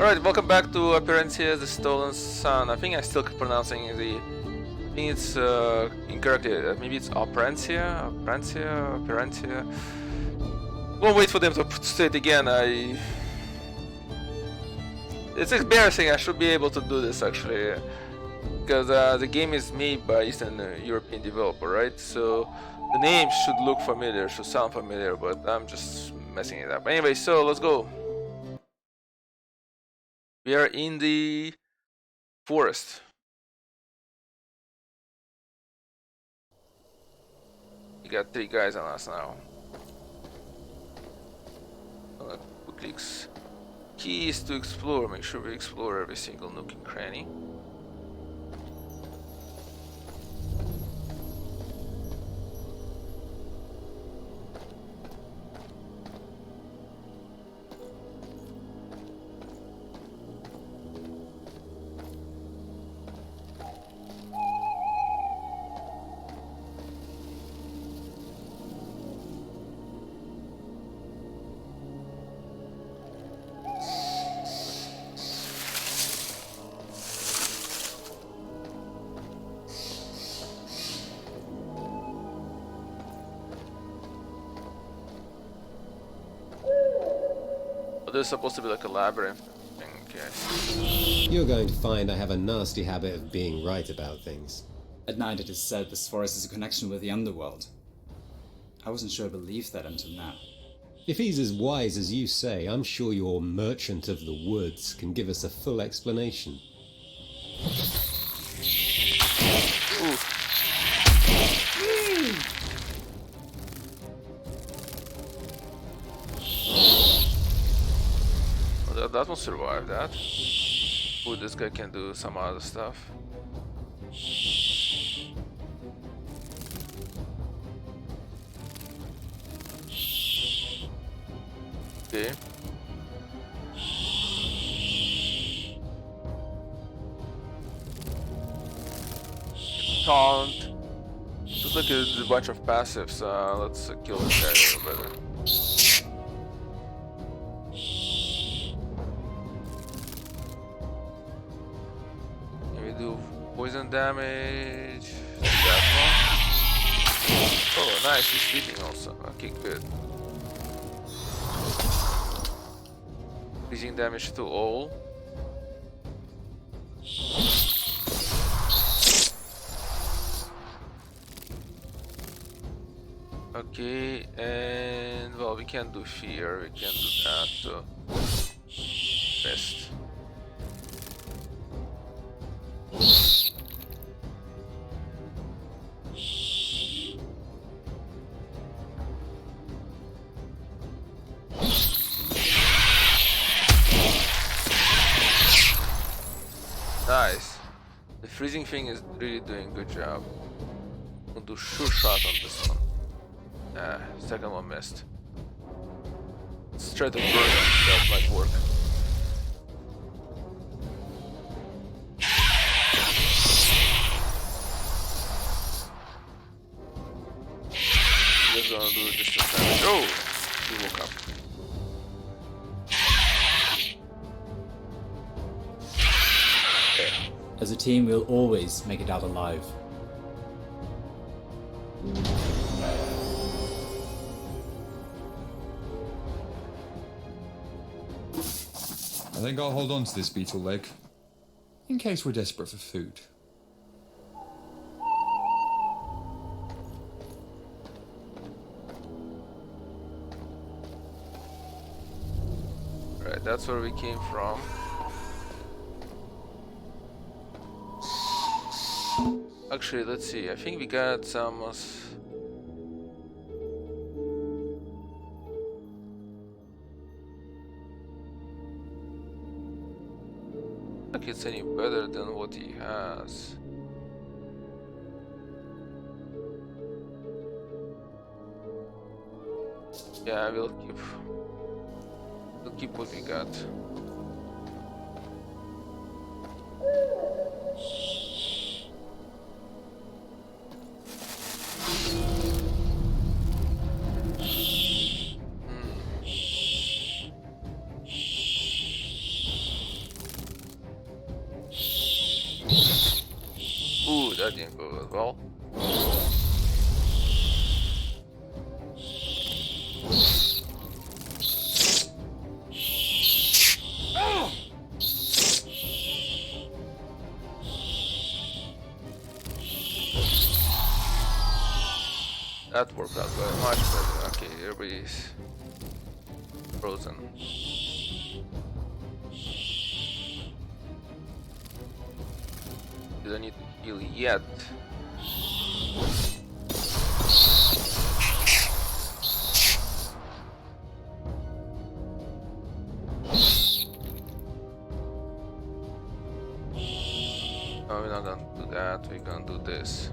Alright, welcome back to Operencia, the Stolen Sun. I think I'm still pronouncing the... I think it's incorrectly. Maybe it's Operencia? Operencia? We'll wait for them to say it again. It's embarrassing. I should be able to do this actually. Because the game is made by Eastern European developer, right? So the name should look familiar, should sound familiar, but I'm just messing it up. Anyway, so let's go. We are in the forest. We got 3 guys on us now. Quickly key is to explore. Make sure we explore every single nook and cranny. This is supposed to be like a labyrinth thing, okay. You're going to find I have a nasty habit of being right about things. At night it is said this forest has a connection with the underworld. I wasn't sure I believed that until now. If he's as wise as you say, I'm sure your merchant of the woods can give us a full explanation. Ooh. That will survive that. Ooh, this guy can do some other stuff. Okay. Taunt. Looks like it's a bunch of passives. Let's kill this guy a little better. Poison damage. That one. Oh, nice. He's sleeping also. Okay, good. Increasing damage to all. Okay, and well, we can't do fear. We can't do that. So, best. Nice. The freezing thing is really doing a good job. We'll do sure shot on this one. Second one missed. Let's try to burn it. That might work. Just gonna do distance damage. Oh! He woke up. As a team, we'll always make it out alive. I think I'll hold on to this beetle leg, in case we're desperate for food. Right, that's where we came from. Actually, let's see. I think we got some. Like it's any better than what he has. Yeah, we'll keep what we got. that didn't go well. That worked out very much better. Okay, everybody's frozen. You don't need to heal yet. No, we're not gonna do that. We're gonna do this.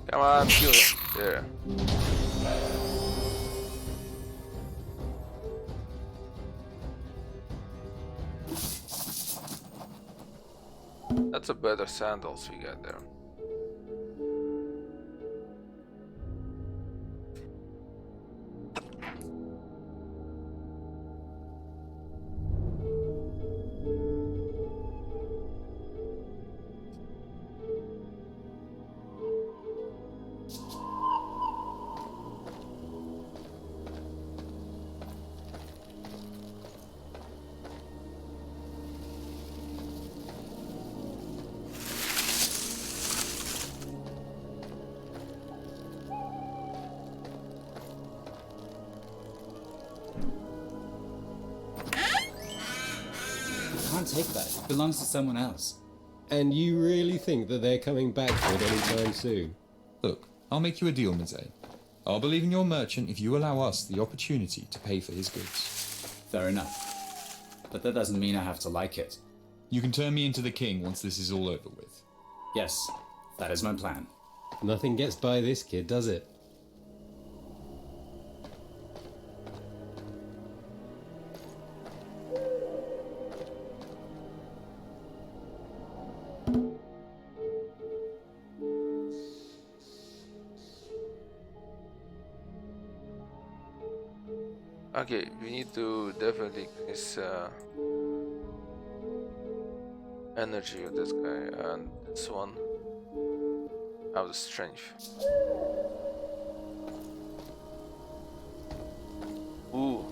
Come on, kill him. There. That's a better sandals we got there. Can't take that. It belongs to someone else. And you really think that they're coming back for it anytime soon? Look, I'll make you a deal, Mizé. I'll believe in your merchant if you allow us the opportunity to pay for his goods. Fair enough. But that doesn't mean I have to like it. You can turn me into the king once this is all over with. Yes, that is my plan. Nothing gets by this kid, does it? Okay, we need to definitely increase energy of this guy, and this one have the strength. Ooh.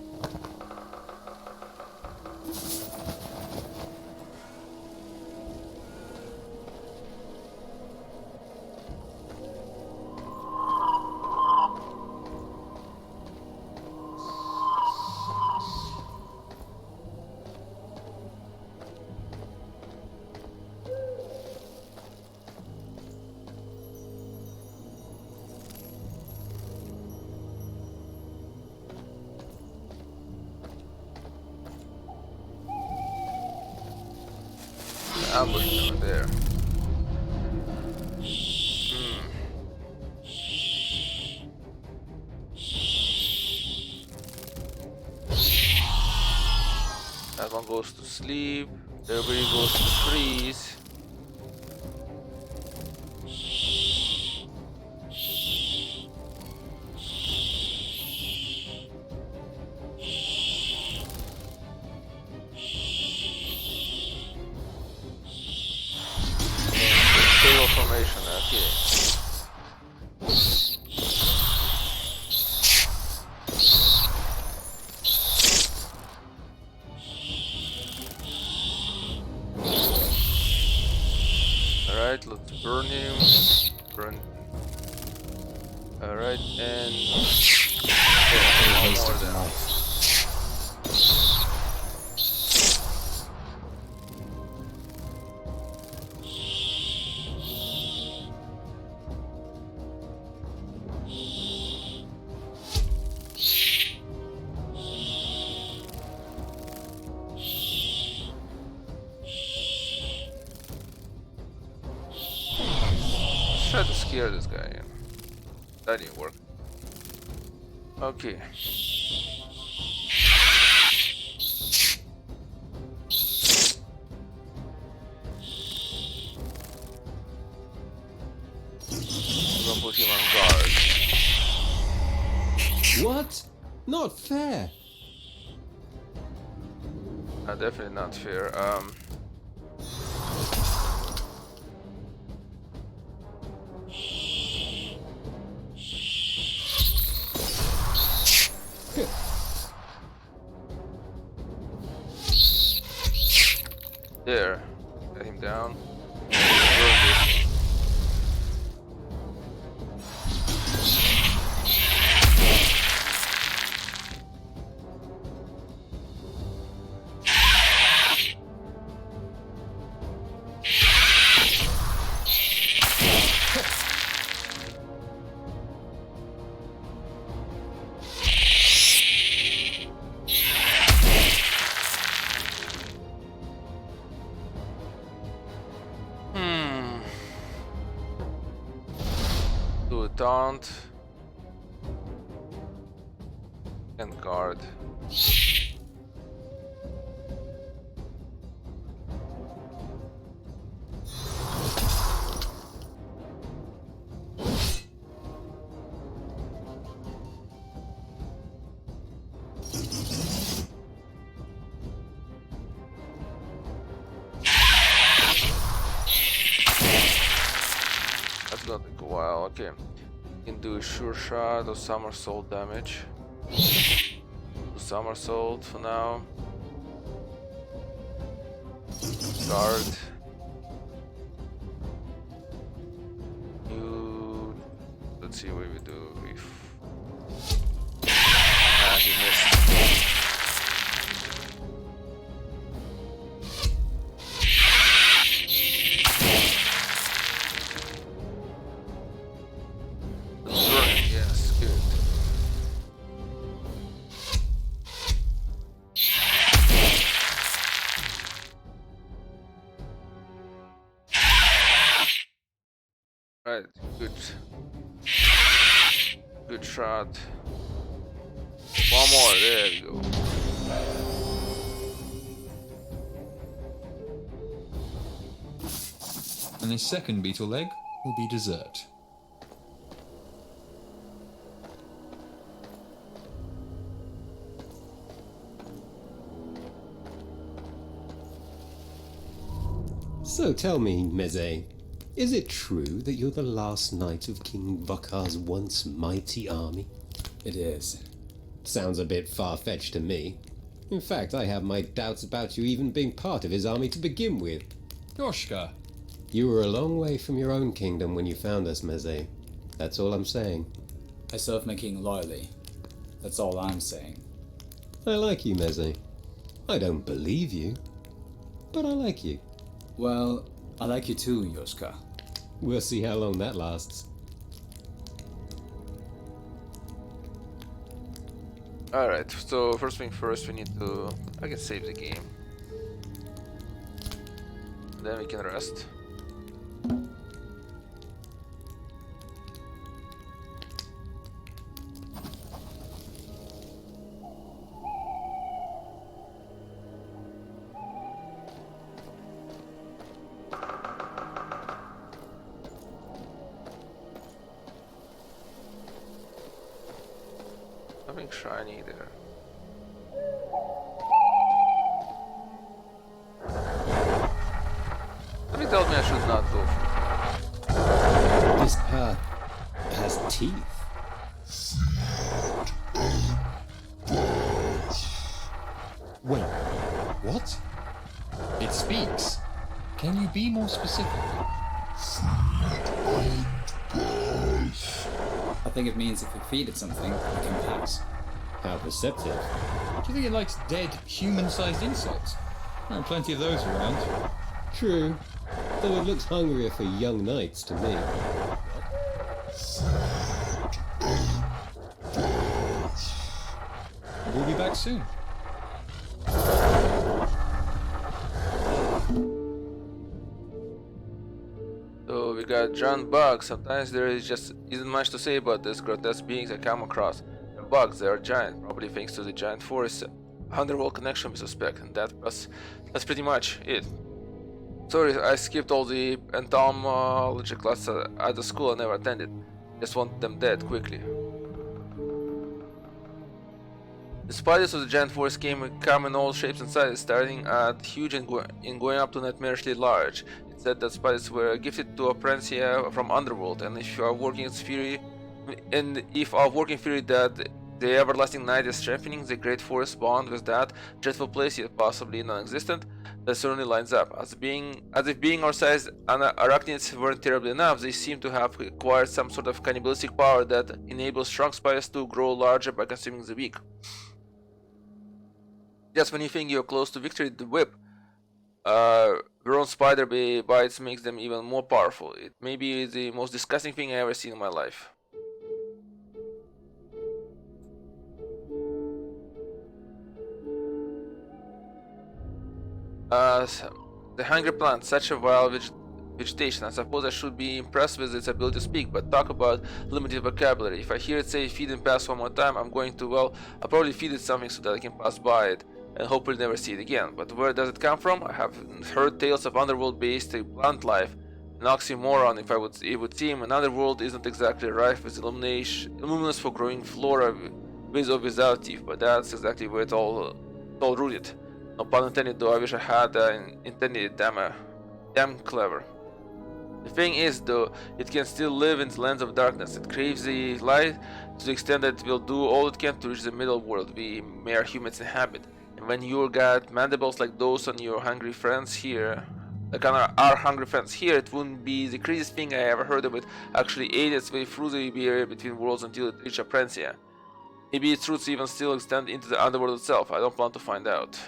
Ambush over there. That one goes to sleep. Everybody goes to freeze. Stable formation, okay. Alright, let's burn him. Burn. Alright, and one more down. Try to scare this guy in. That didn't work. Okay. I'm gonna put him on guard. What? Not fair. Definitely not fair. There. Get him down. Burn this one. Do a taunt and guard. That's gonna take a while. Okay, you can do a sure shot or somersault damage. Do somersault for now. Guard. You. Let's see what we do if. Ah, he missed. Yes, good. Right, good. Good shot. One more, there we go. And this second beetle leg will be dessert. So tell me, Meze, is it true that you're the last knight of King Vakar's once mighty army? It is. Sounds a bit far-fetched to me. In fact, I have my doubts about you even being part of his army to begin with. Yoshka, You were a long way from your own kingdom when you found us, Meze. That's all I'm saying. I serve my king loyally. That's all I'm saying. I like you, Meze. I don't believe you, but I like you. Well, I like you too, Yoshka. We'll see how long that lasts. Alright, so first thing first, we need to, I guess, save the game. Then we can rest. Nothing shiny there. Something tells me I should not go for This path has teeth. wait, what? It speaks. Can you be more specific? I think it means if we feed it something, it can pass. How perceptive. Do you think it likes dead, human-sized insects? There are plenty of those around. True, though it looks hungrier for young knights to me. We'll be back soon. So So we got giant bugs. Sometimes there is just isn't much to say about these grotesque beings I come across. They're bugs, they are giant, probably thanks to the giant forest underworld connection we suspect, and that's pretty much it. Sorry, I skipped all the entomology class at the school I never attended. Just want them dead quickly. The spiders of the giant forest come in all shapes and sizes, starting at huge and going up to nightmarishly large. It said that spiders were gifted to Operencia from Underworld, and if our working theory that the everlasting night is strengthening the great forest bond with that dreadful place yet possibly non-existent, that certainly lines up. As if being our size arachnids weren't terribly enough, they seem to have acquired some sort of cannibalistic power that enables strong spiders to grow larger by consuming the weak. Just when you think you're close to victory, the whip, their own spider bites makes them even more powerful. It may be the most disgusting thing I ever seen in my life. The hungry plant, such a wild vegetation. I suppose I should be impressed with its ability to speak, but talk about limited vocabulary. If I hear it say feed and pass one more time, I'm going to, well, I'll probably feed it something so that I can pass by it and hopefully never see it again. But where does it come from? I have heard tales of underworld-based plant life. An oxymoron, if it would seem. Another world isn't exactly rife with illuminous for growing flora with or without teeth, but that's exactly where it's all rooted. No pun intended, though I wish I had intended it. Damn clever. The thing is, though, it can still live in the lands of darkness. It craves the light to the extent that it will do all it can to reach the middle world we mere humans inhabit. And when you got mandibles like those on your hungry friends here, like on our hungry friends here, it wouldn't be the craziest thing I ever heard of it actually ate its way through the barrier between worlds until it reached Operencia. Maybe its roots even still extend into the underworld itself. I don't plan to find out.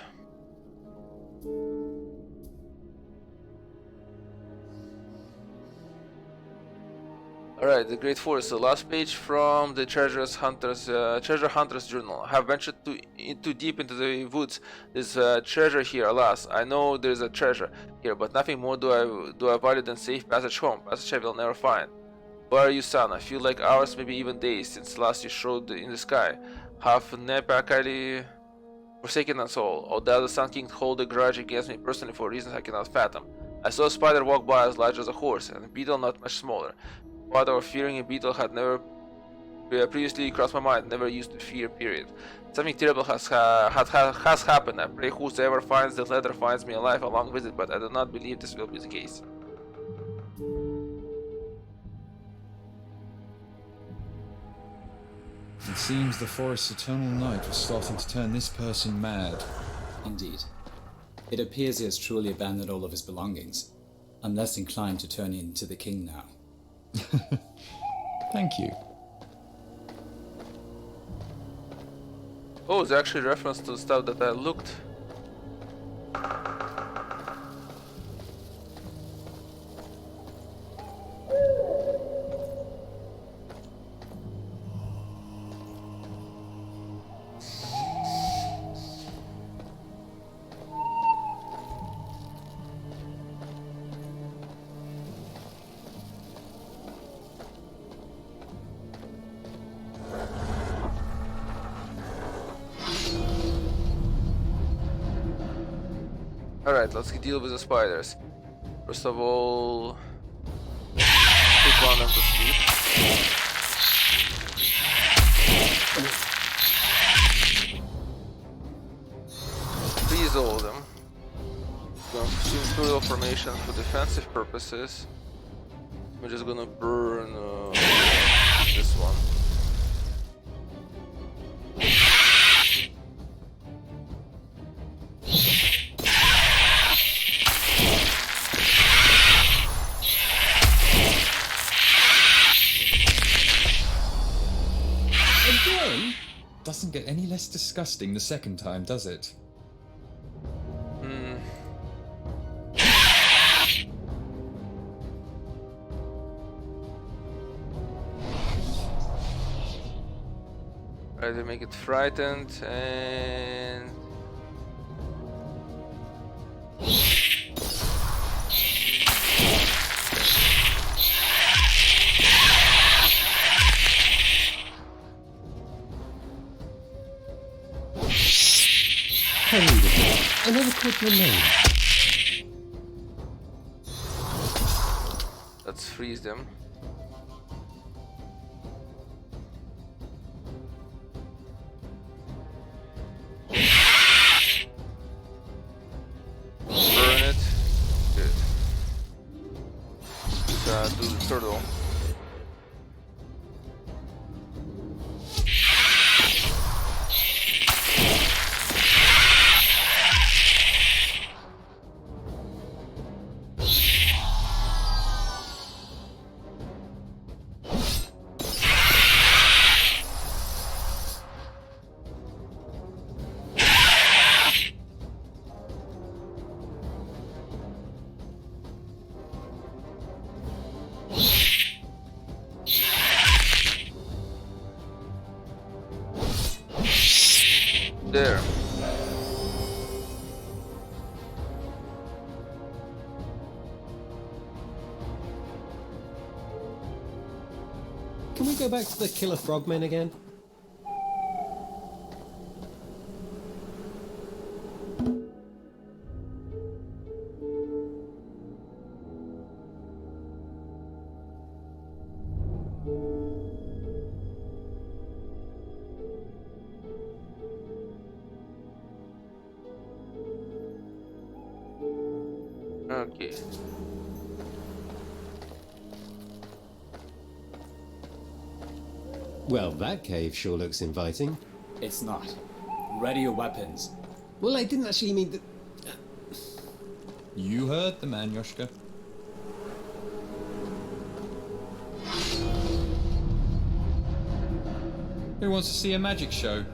Alright, the Great Forest, the last page from the Treasure Hunter's Journal. I have ventured too deep into the woods. There's treasure here, alas. I know there's a treasure here, but nothing more do I value than safe passage home, passage I will never find. Where are you, son? I feel like hours, maybe even days, since last you showed in the sky. Have nepakali forsaken us all, or that the Sun King hold a grudge against me personally for reasons I cannot fathom. I saw a spider walk by as large as a horse, and a beetle not much smaller. Thought of fearing a beetle had never previously crossed my mind. Never used to fear, period. Something terrible has happened. I pray whosoever finds the letter finds me alive along with it, but I do not believe this will be the case. It seems the forest's eternal night was starting to turn this person mad. Indeed. It appears he has truly abandoned all of his belongings. I'm less inclined to turn in to the king now. Thank you. Oh, it's actually a reference to the stuff that I looked. Alright, let's deal with the spiders. First of all, put one of them to sleep. Freeze all of them. Going to consume critical formation for defensive purposes. We're just gonna burn this one. Doesn't get any less disgusting the second time, does it? Right, we make it frightened and look what your name. Let's freeze them. Burn it. Good. Do the turtle. There. Can we go back to the killer frogmen again? Okay. Well, that cave sure looks inviting. It's not. Ready your weapons. Well, I didn't actually mean that. You heard the man, Yoshka. Who wants to see a magic show?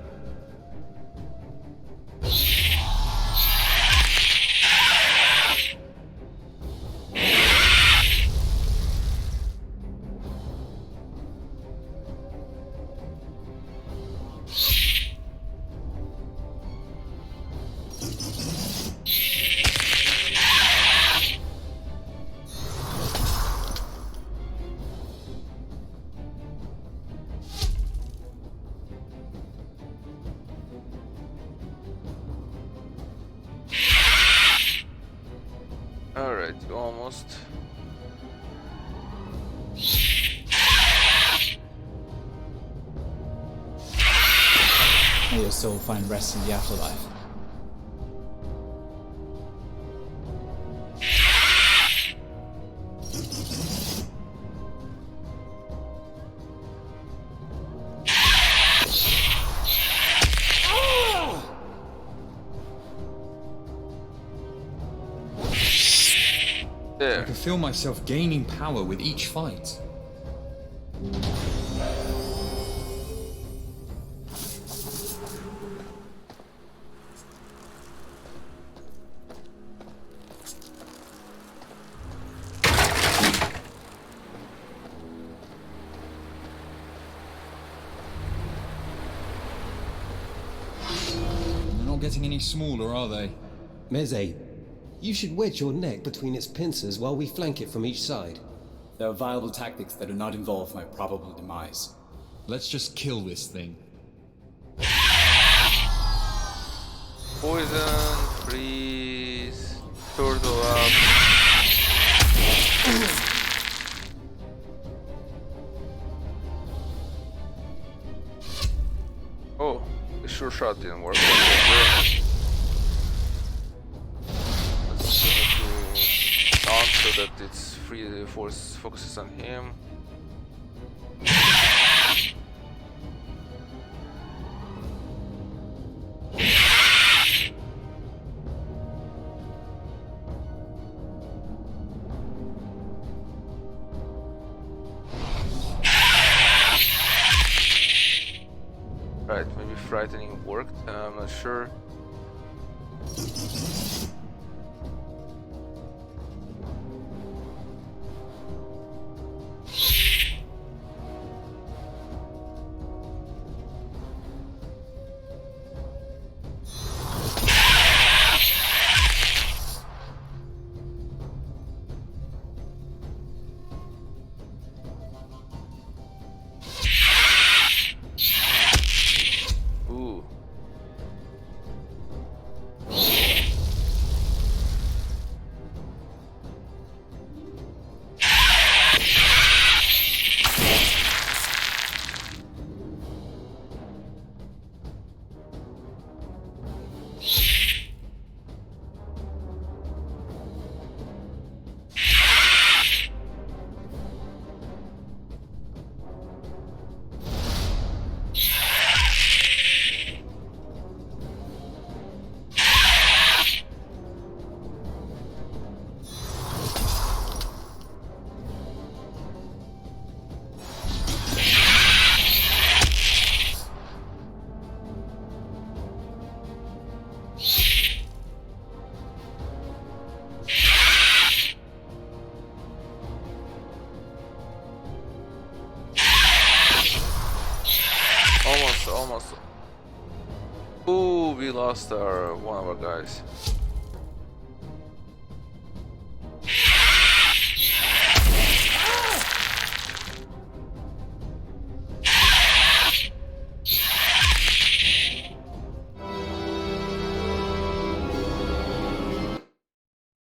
Alright, almost. May your soul find rest in the afterlife. I There. can feel myself gaining power with each fight. They're not getting any smaller, are they? Meze, you should wedge your neck between its pincers while we flank it from each side. There are viable tactics that do not involve my probable demise. Let's just kill this thing. Poison, freeze, turtle up. Oh, the sure shot didn't work. Let's put it on so that it's free. The force focuses on him. Right, maybe frightening worked. I'm not sure. Ooh. almost. Ooh, we lost one of our guys.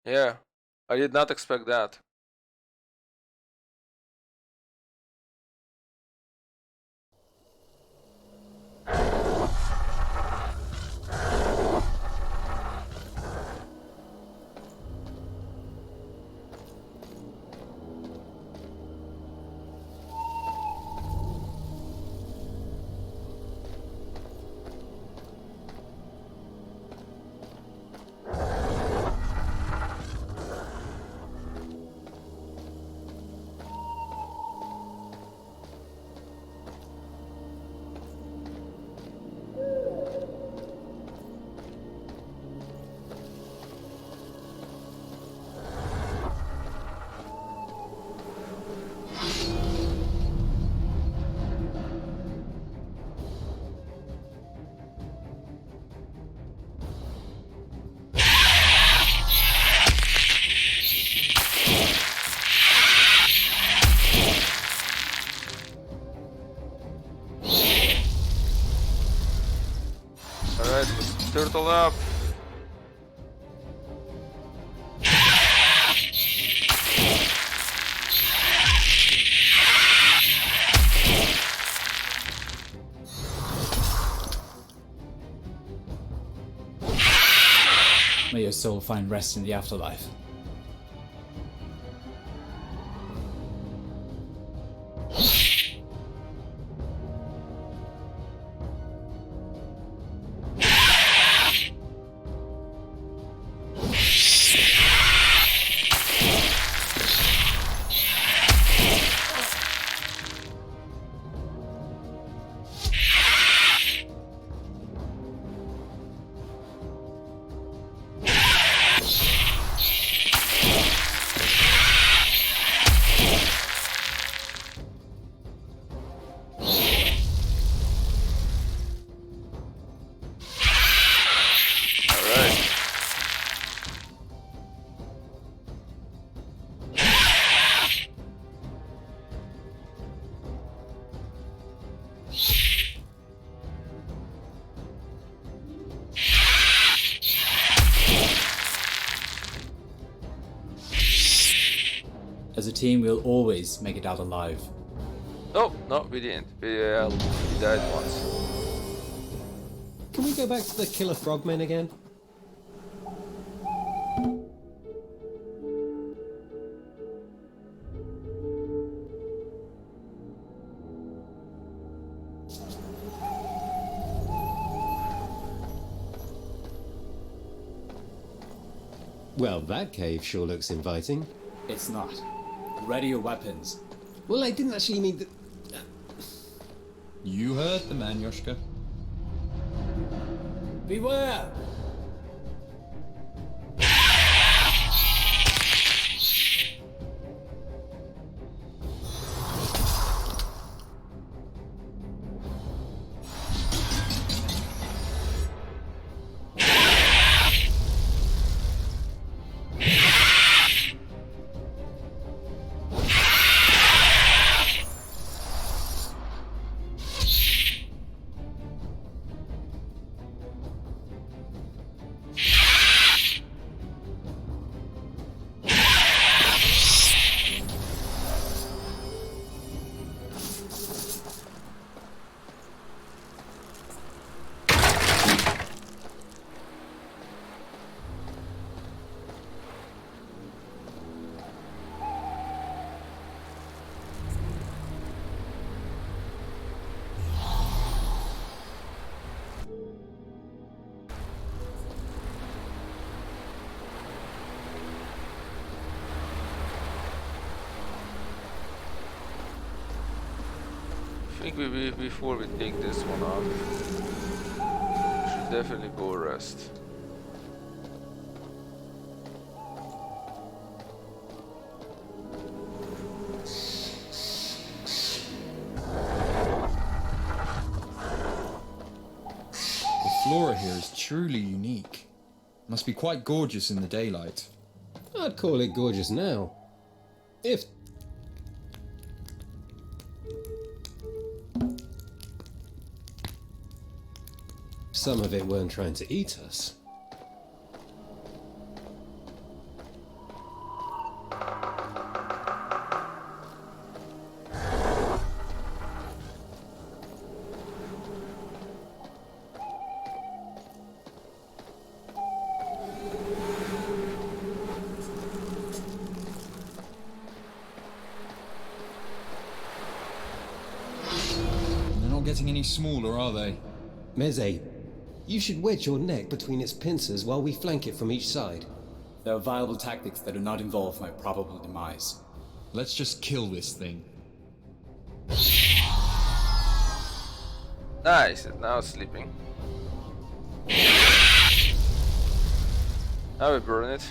Yeah, I did not expect that. Alright, let's turtle up. May your soul find rest in the afterlife. As a team, we'll always make it out alive. Oh, no, we didn't. We died once. Can we go back to the killer frogmen again? Well, that cave sure looks inviting. It's not. Ready your weapons. Well, I didn't actually mean that. You heard the man, Yoshka. Beware! I think before we take this one off, we should definitely go rest. flora here is truly unique. Must be quite gorgeous in the daylight. I'd call it gorgeous now. If... some of it weren't trying to eat us. They're not getting any smaller, are they? Meze, you should wedge your neck between its pincers while we flank it from each side. There are viable tactics that do not involve my probable demise. Let's just kill this thing. Nice, it's now sleeping. Now we burn it.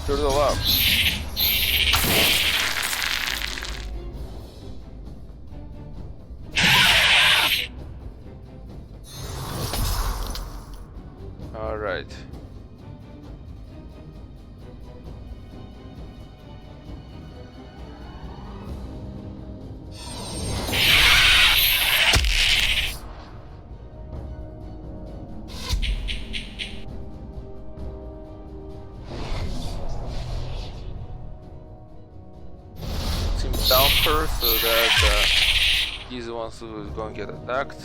Turtle up. Alright. Team down first so that he's the one who is going to get attacked.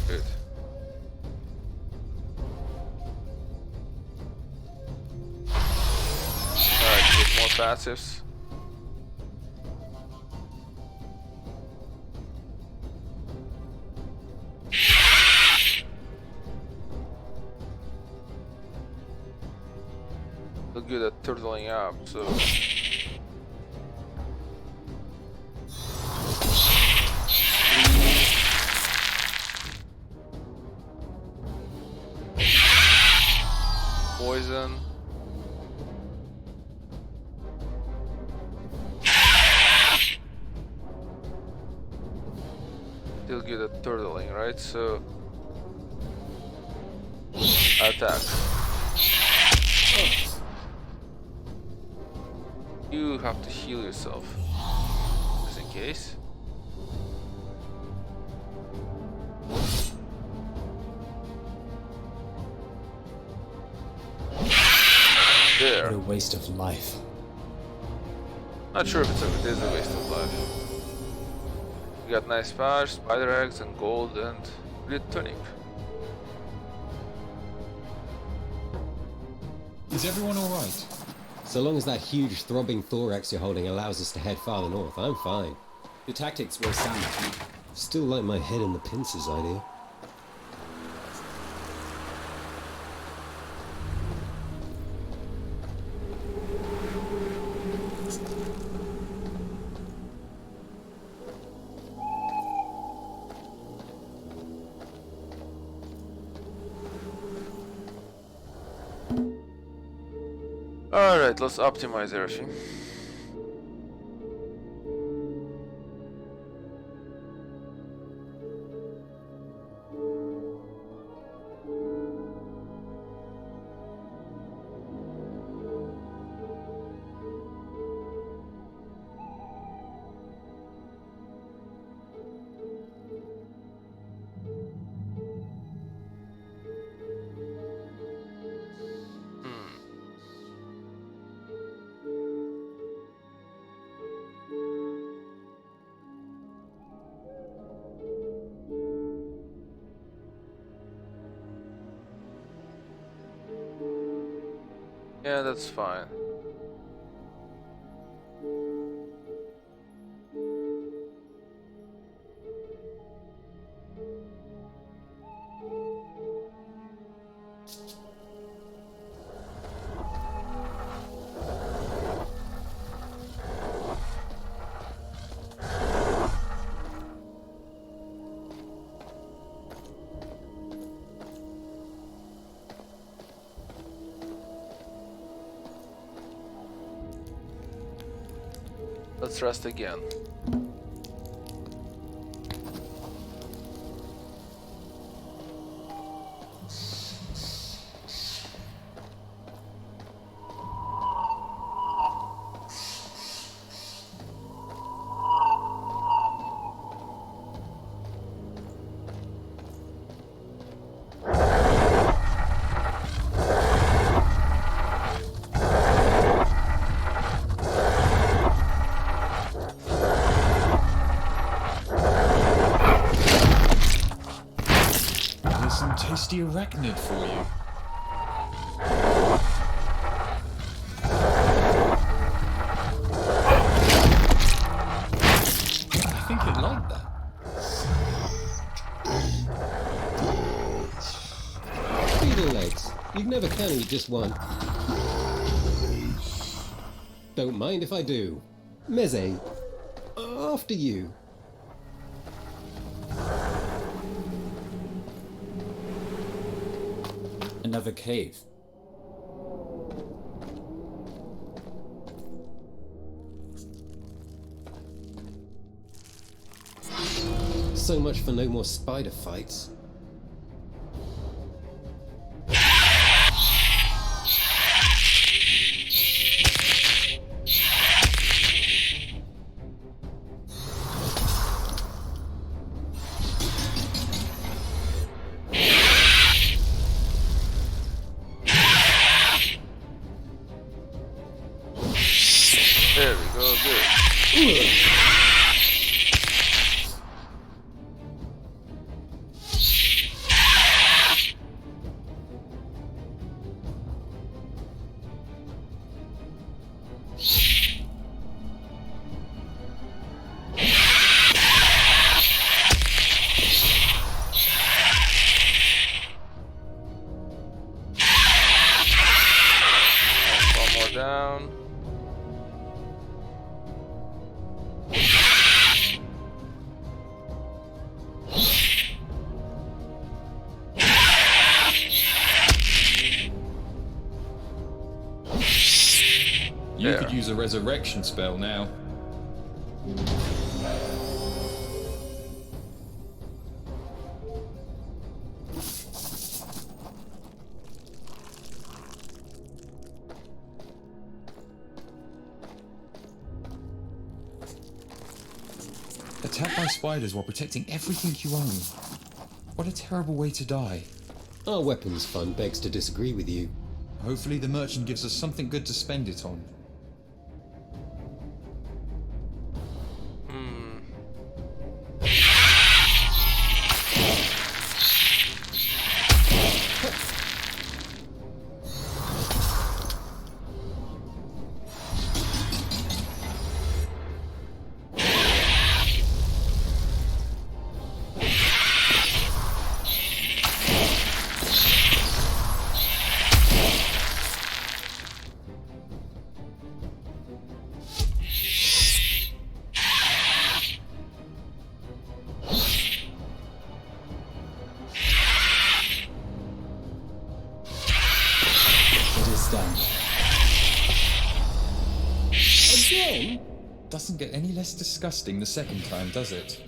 Good. Alright, get more passives. Look good at turtling up, so poison. Still good at turtling, right? So attack. You have to heal yourself, just in case. There. What a waste of life. Not sure if it is a waste of life. You got nice patch, spider eggs, and gold, and good tunic. Is everyone alright? So long as that huge throbbing thorax you're holding allows us to head farther north, I'm fine. The tactics were sound. Still like my head in the pincers idea. Alright, let's optimize everything. Yeah, that's fine. Let's rest again. Some tasty arachnid for you. I think it liked that. Beetle legs. You never can eat just one. Don't mind if I do. Meze, after you. Another cave. So much for no more spider fights. There we go, good. One more down. You There. could use a resurrection spell now. Attacked by spiders while protecting everything you own. What a terrible way to die. Our weapons fund begs to disagree with you. Hopefully the merchant gives us something good to spend it on. It is done. Again? Doesn't get any less disgusting the second time, does it?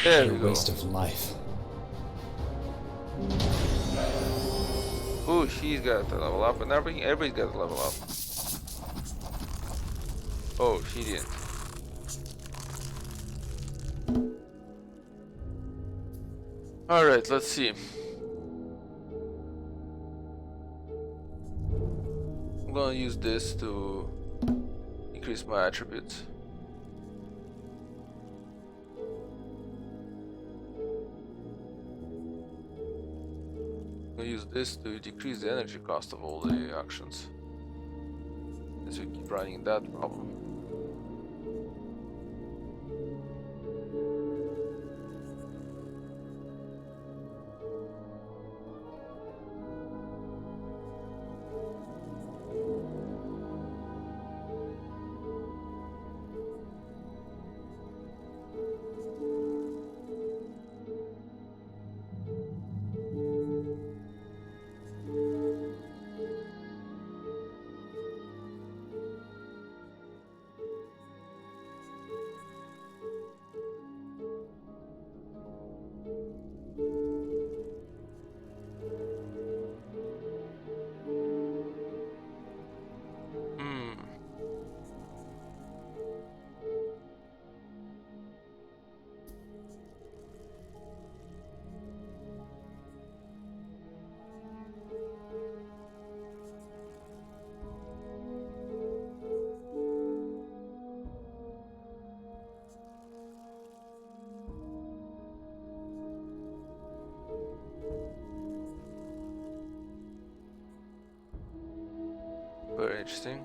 There What we a go. waste of life. Oh, she's got to level up, and everybody's got to level up. Oh, she didn't. Alright, let's see. I'm gonna use this to increase my attributes. I'm gonna use this to decrease the energy cost of all the actions. As we keep running that problem. Hmm. Very interesting.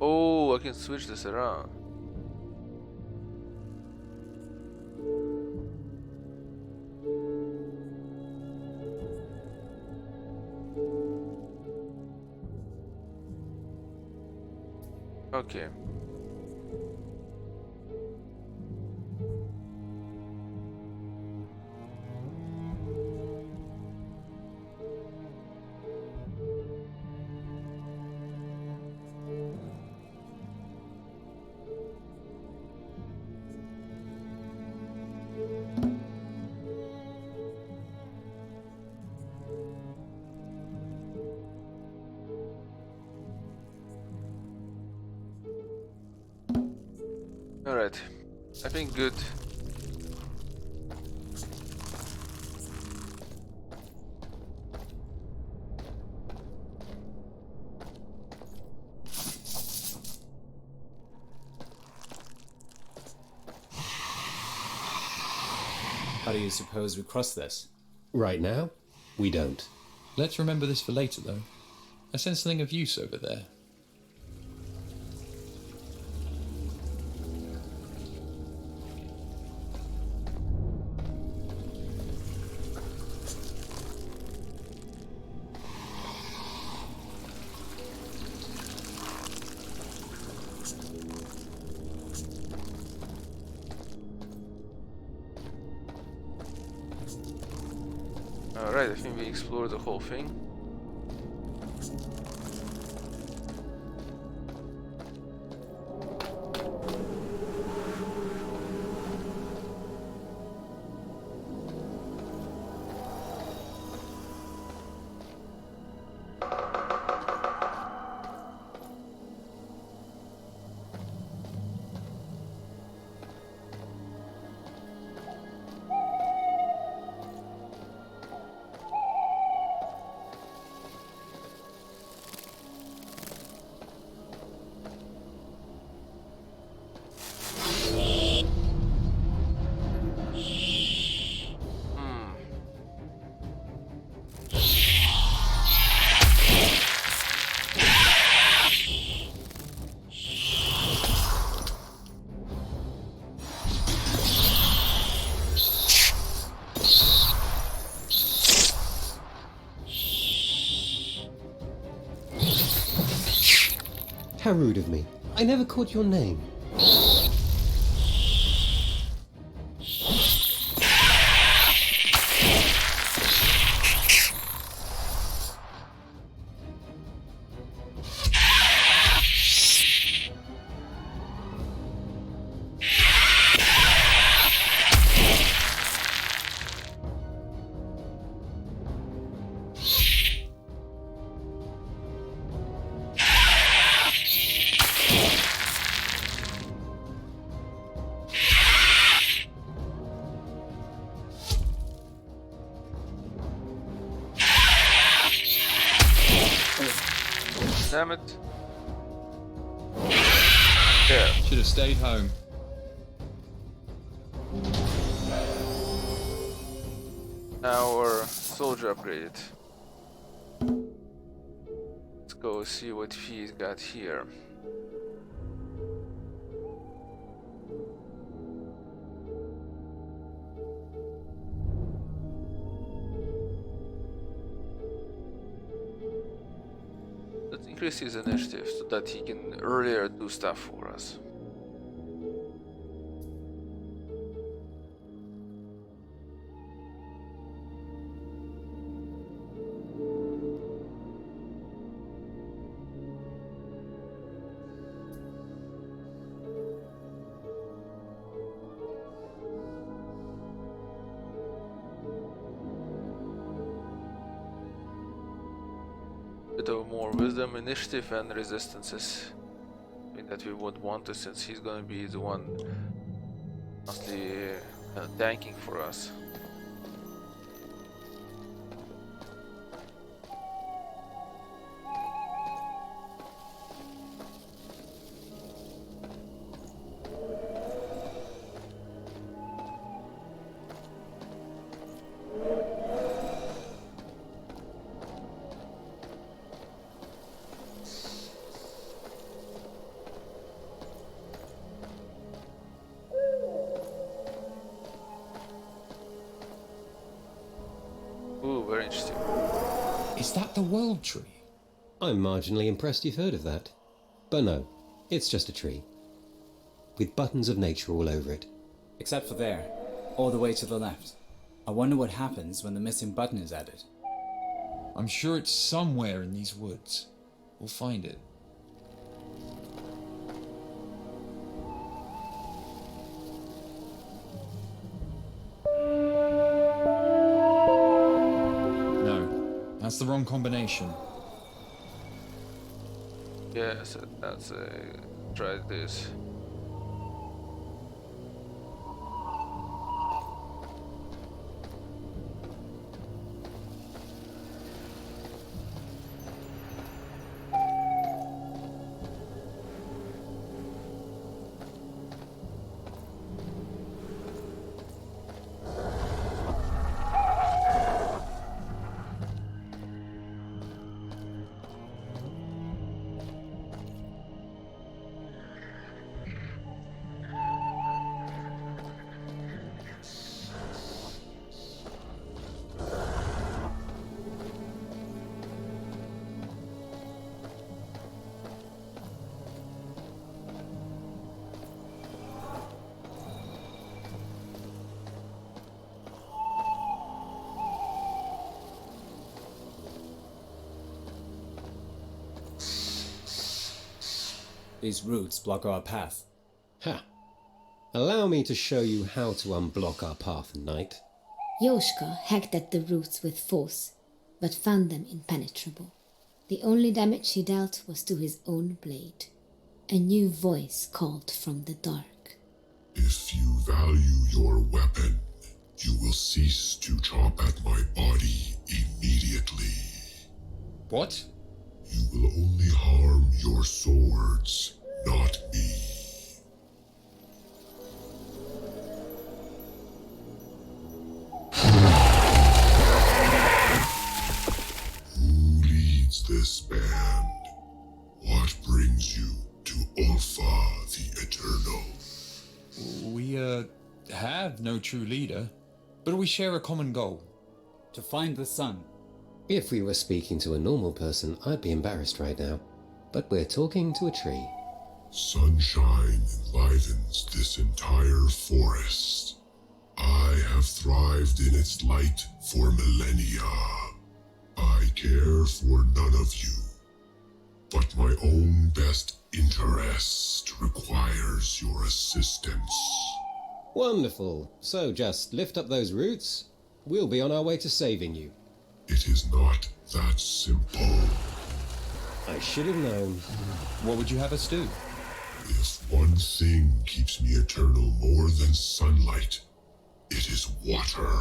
Oh, I can switch this around. Okay. Alright. I think good. How do you suppose we cross this? Right now, we don't. Let's remember this for later, though. I sense something of use over there. Alright, I think we explored the whole thing. How rude of me. I never caught your name. Damn it. Yeah. Should have stayed home. Now our soldier upgraded. Let's go see what he's got here. Let's increase his initiative so that he can earlier do stuff for us. Bit of more wisdom, initiative, and resistances. I think that we would want to, since he's gonna be the one mostly tanking for us. Ooh, very interesting. Is that the world tree? I'm marginally impressed you've heard of that. But no, it's just a tree. With buttons of nature all over it. Except for there, all the way to the left. I wonder what happens when the missing button is added. I'm sure it's somewhere in these woods. We'll find it. No, that's the wrong combination. Yes, that's try this. These roots block our path. Ha! Allow me to show you how to unblock our path, knight. Yoshka hacked at the roots with force, but found them impenetrable. The only damage he dealt was to his own blade. A new voice called from the dark. If you value your weapon, you will cease to chop at my body immediately. What? You will only harm your swords, not me. Who leads this band? What brings you to Ulfa the Eternal? We, have no true leader, but we share a common goal. To find the sun. If we were speaking to a normal person, I'd be embarrassed right now. but we're talking to a tree. Sunshine enlivens this entire forest. I have thrived in its light for millennia. I care for none of you, but my own best interest requires your assistance. Wonderful. So just lift up those roots. We'll be on our way to saving you. It is not that simple. I should have known. What would you have us do? If one thing keeps me eternal more than sunlight, it is water.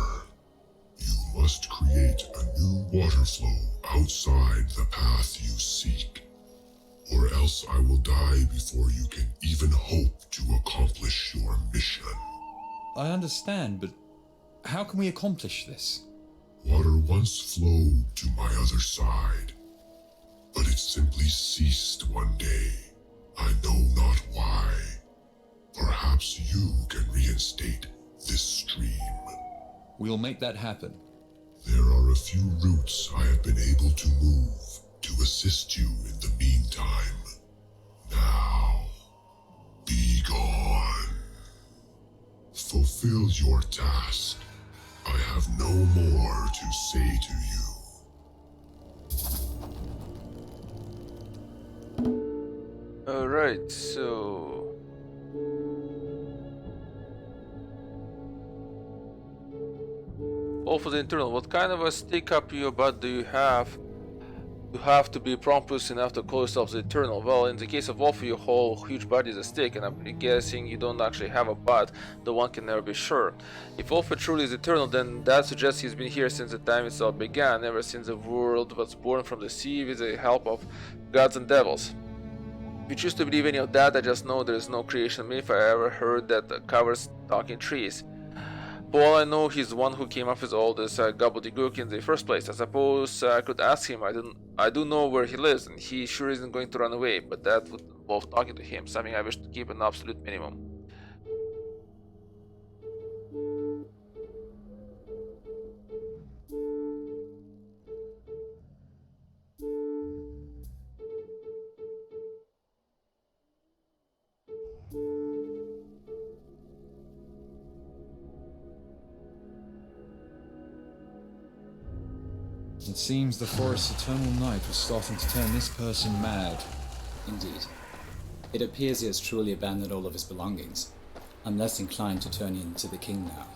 You must create a new water flow outside the path you seek, or else I will die before you can even hope to accomplish your mission. I understand, but how can we accomplish this? Water once flowed to my other side, but it simply ceased one day. I know not why. Perhaps you can reinstate this stream. We'll make that happen. There are a few routes I have been able to move to assist you in the meantime. Now, be gone. Fulfill your task. I have no more to say to you. Alright, so... All for the internal. What kind of a stick up your butt do you have? You have to be pompous enough to call yourself the Eternal. Well, in the case of Wolf, your whole huge body is a stick, and I'm guessing you don't actually have a butt, though one can never be sure. If Wolf truly is eternal, then that suggests he's been here since the time itself began, ever since the world was born from the sea with the help of gods and devils. If you choose to believe any of that, I just know there is no creation myth I ever heard that covers talking trees. For all I know, he's the one who came up with all this gobbledygook in the first place. I suppose I could ask him. I do know where he lives, and he sure isn't going to run away, but that would involve talking to him, something I wish to keep an absolute minimum. It seems the forest's eternal night was starting to turn this person mad. Indeed. It appears he has truly abandoned all of his belongings. I'm less inclined to turn in to the king now.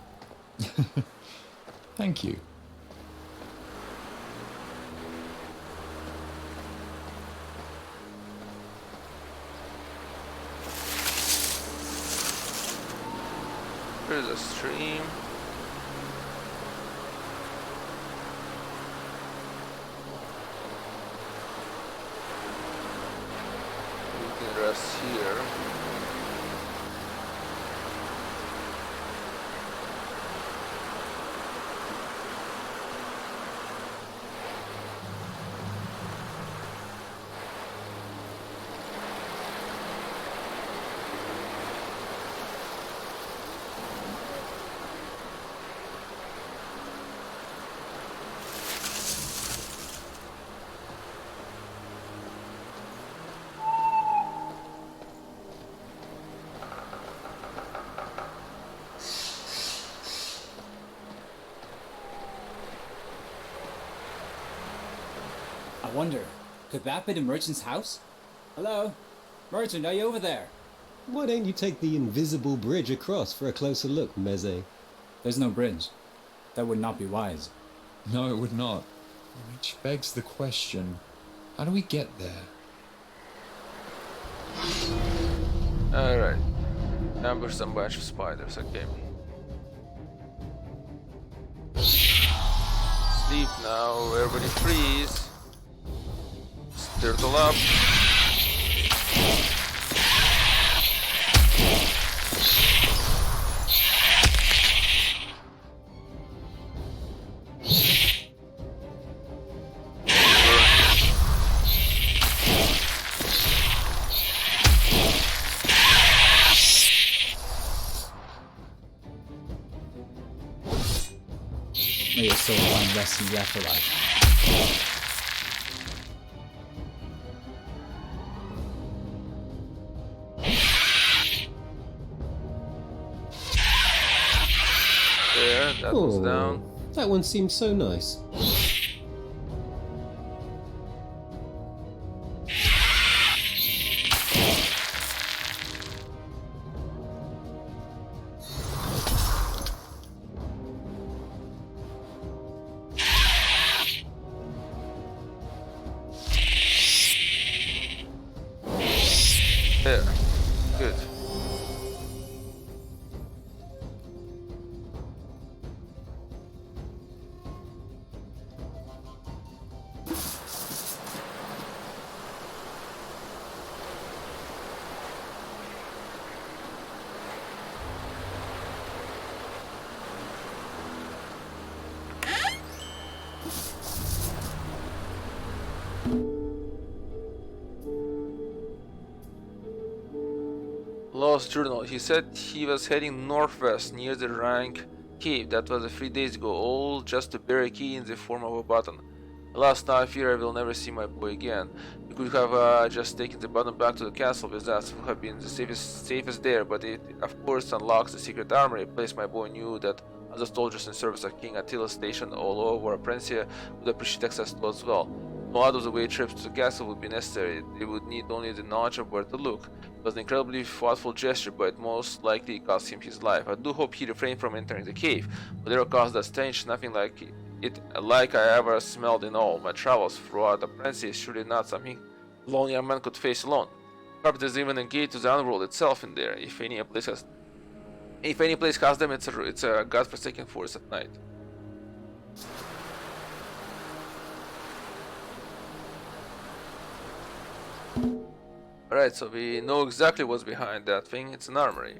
Thank you. There's a stream. We can rest here. I wonder, could that be the merchant's house? Hello? Merchant, are you over there? Why don't you take the invisible bridge across for a closer look, Meze? There's no bridge. That would not be wise. No, it would not. Which begs the question, how do we get there? Alright. Ambush some bunch of spiders, okay. Sleep now, everybody freeze. Turtle up. May your soul find rest in the afterlife. There, that one's down. That one seems so nice. There. Good. Lost journal. He said he was heading northwest near the rank cave. That was 3 days ago, all just to bury a key in the form of a button. Alas, now I fear I will never see my boy again. We could have just taken the button back to the castle with us. Would have been the safest there, but it of course unlocks the secret armory. A place my boy knew that other soldiers in service of King Attila stationed all over Operencia would appreciate access to as well. No out-of-the-way trips to the castle would be necessary. They would need only the knowledge of where to look. It was an incredibly thoughtful gesture, but most likely it cost him his life. I do hope he refrained from entering the cave. Whatever caused that stench, nothing like I ever smelled in all my travels throughout the Operencia is surely not something a lone young man could face alone. Perhaps there's even a gate to the underworld itself in there. If any place has them, it's a godforsaken forest at night. Alright, so we know exactly what's behind that thing. It's an armory.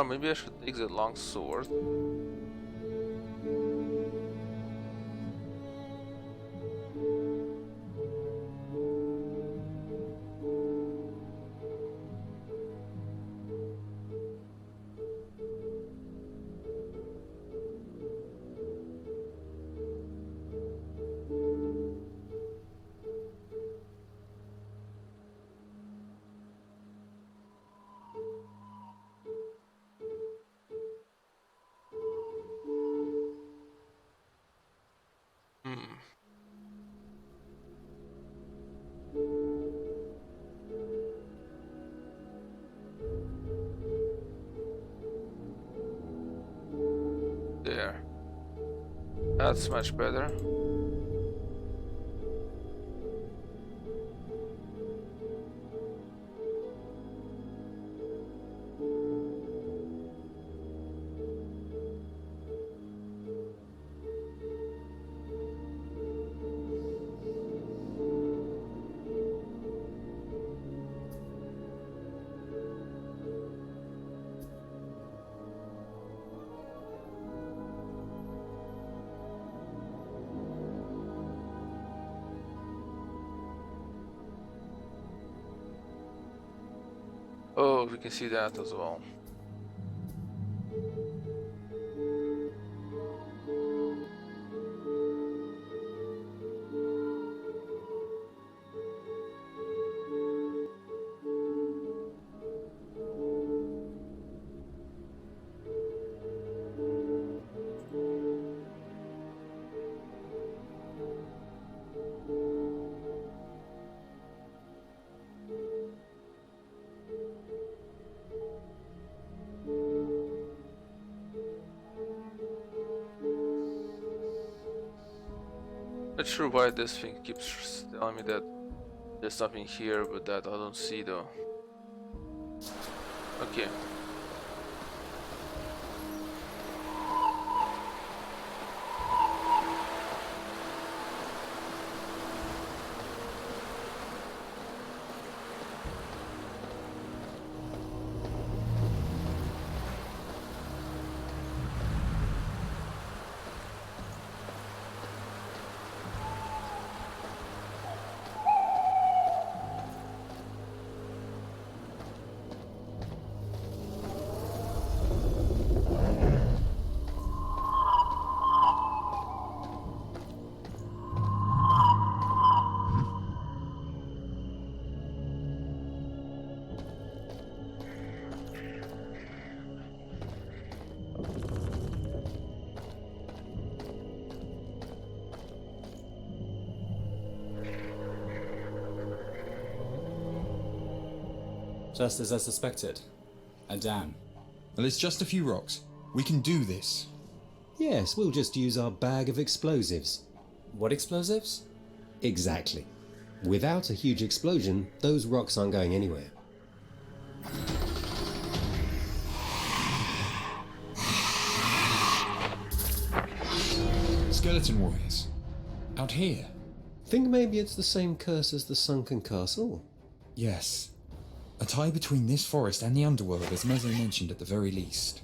Maybe I should take the long sword. There. That's much better. Oh, we can see that as well. Not sure why this thing keeps telling me that there's something here, but that I don't see though. Okay. Just as I suspected. A dam. Well, it's just a few rocks. We can do this. Yes, we'll just use our bag of explosives. What explosives? Exactly. Without a huge explosion, those rocks aren't going anywhere. Skeleton warriors. Out here. Think maybe it's the same curse as the sunken castle? Yes. A tie between this forest and the underworld, as Meze mentioned at the very least.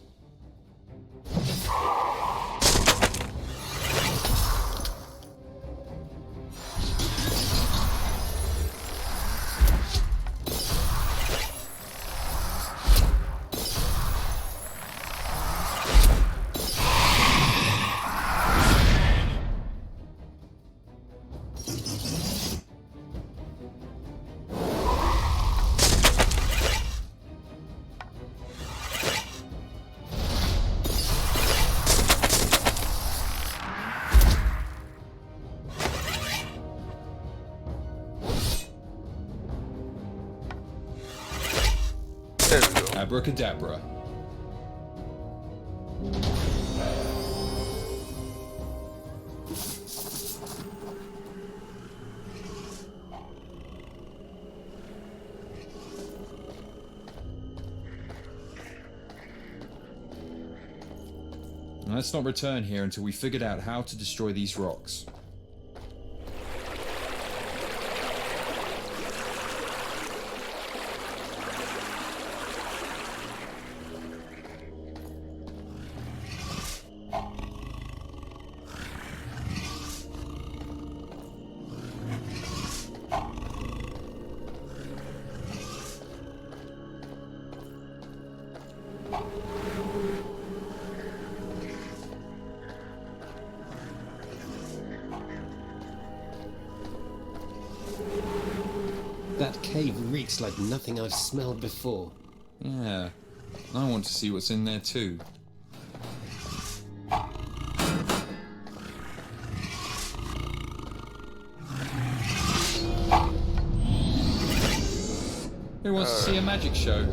There we go. Abracadabra. Let's not return here until we figured out how to destroy these rocks. That cave reeks like nothing I've smelled before. Yeah, I want to see what's in there too. Who wants to see a magic show?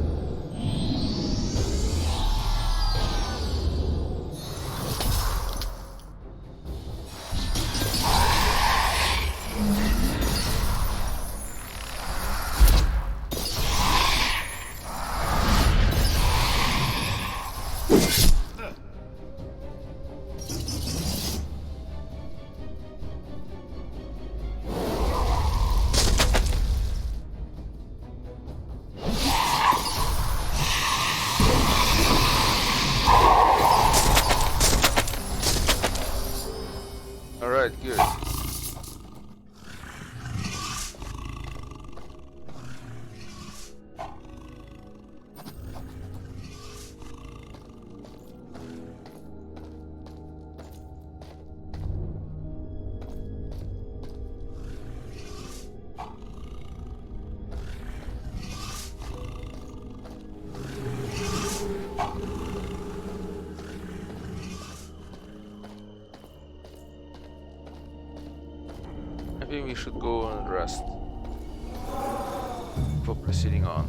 Alright, good. I think we should go and rest before proceeding on.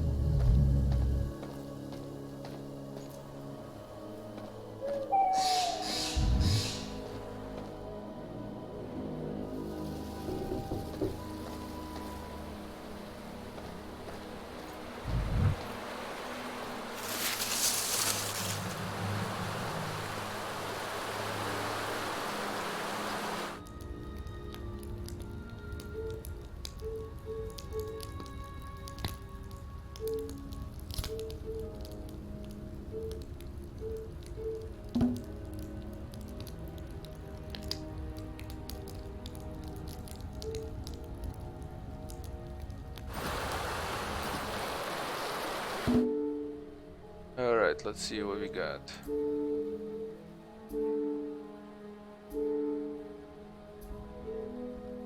Alright, let's see what we got.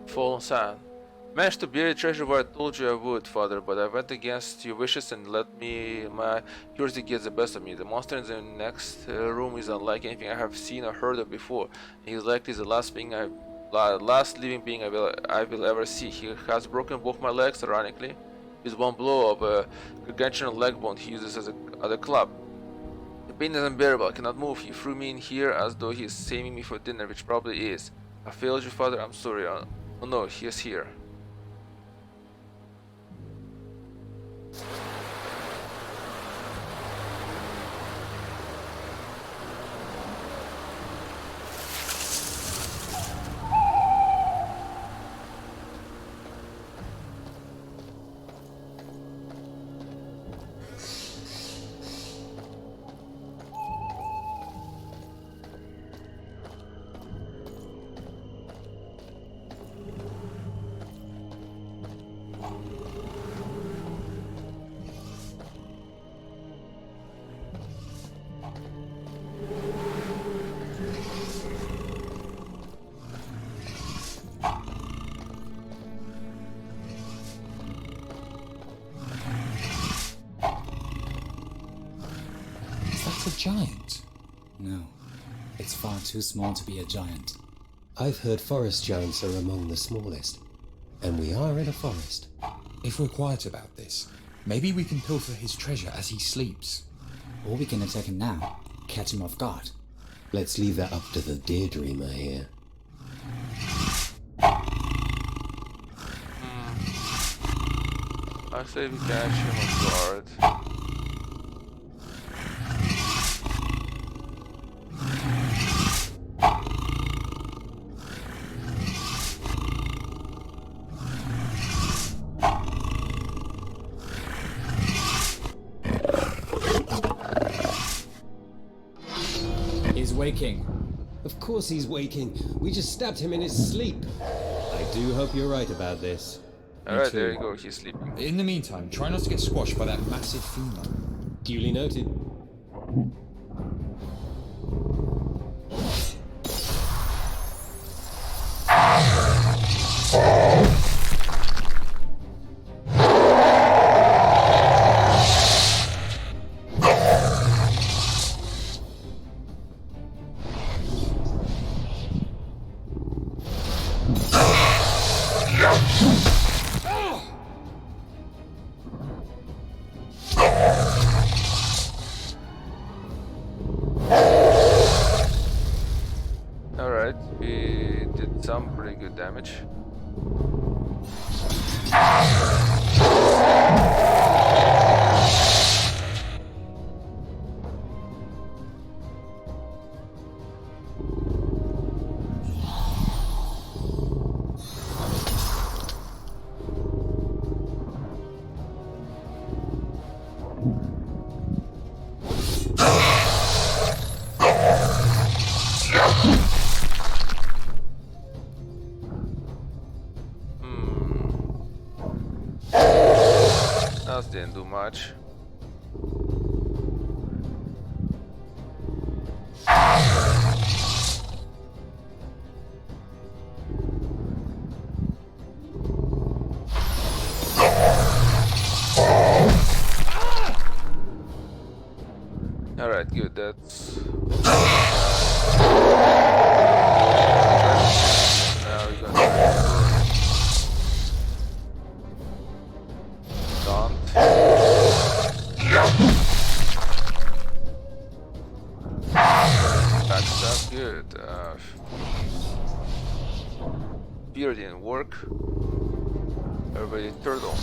Fallen Sun. Managed to bury treasure where I told you I would, father, but I went against your wishes and let my curiosity get the best of me. The monster in the next room is unlike anything I have seen or heard of before. He is likely the last living being I will ever see. He has broken both my legs, ironically, with one blow of a gargantuan leg bone he uses as a club. The pain is unbearable. I cannot move. He threw me in here as though he is saving me for dinner, which probably is. I failed you, father. I'm sorry. Oh no, he is here. That's a giant. No, it's far too small to be a giant. I've heard forest giants are among the smallest, and we are in a forest. If we're quiet about this, maybe we can pilfer his treasure as he sleeps. Or we can attack him now, catch him off guard. Let's leave that up to the daydreamer here. I say we catch him off guard. He's waking. Of course he's waking. We just stabbed him in his sleep. I do hope you're right about this. Alright, there you go, he's sleeping. In the meantime, try not to get squashed by that massive femur. Duly noted. Alright, we did some pretty good damage. That didn't do much. Alright, good, that's... Now we're gonna... Don't. That's good. Beer didn't work. Everybody turtle.